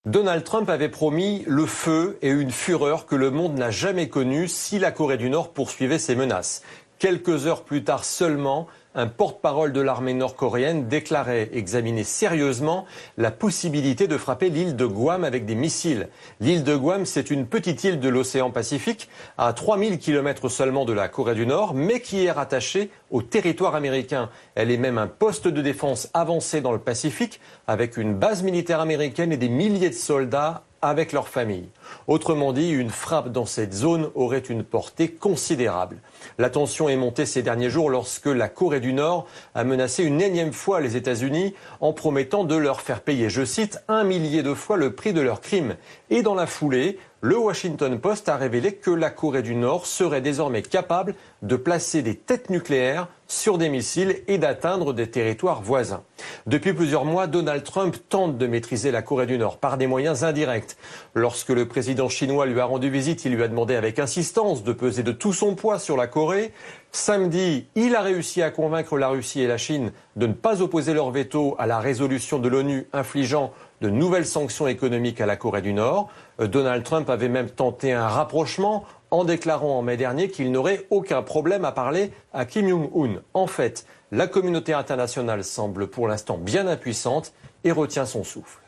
Donald Trump avait promis le feu et une fureur que le monde n'a jamais connue si la Corée du Nord poursuivait ses menaces. Quelques heures plus tard seulement, un porte-parole de l'armée nord-coréenne déclarait examiner sérieusement la possibilité de frapper l'île de Guam avec des missiles. L'île de Guam, c'est une petite île de l'océan Pacifique, à 3000 km seulement de la Corée du Nord, mais qui est rattachée au territoire américain. Elle est même un poste de défense avancé dans le Pacifique, avec une base militaire américaine et des milliers de soldats avec leurs familles. Autrement dit, une frappe dans cette zone aurait une portée considérable. La tension est montée ces derniers jours lorsque la Corée du Nord a menacé une énième fois les États-Unis en promettant de leur faire payer, je cite, 1 millier de fois le prix de leurs crimes. Et dans la foulée, le Washington Post a révélé que la Corée du Nord serait désormais capable de placer des têtes nucléaires sur des missiles et d'atteindre des territoires voisins. Depuis plusieurs mois, Donald Trump tente de maîtriser la Corée du Nord par des moyens indirects. Lorsque le président chinois lui a rendu visite, il lui a demandé avec insistance de peser de tout son poids sur la Corée. Samedi, il a réussi à convaincre la Russie et la Chine de ne pas opposer leur veto à la résolution de l'ONU infligeant de nouvelles sanctions économiques à la Corée du Nord. Donald Trump avait même tenté un rapprochement en déclarant en mai dernier qu'il n'aurait aucun problème à parler à Kim Jong-un. En fait, la communauté internationale semble pour l'instant bien impuissante et retient son souffle.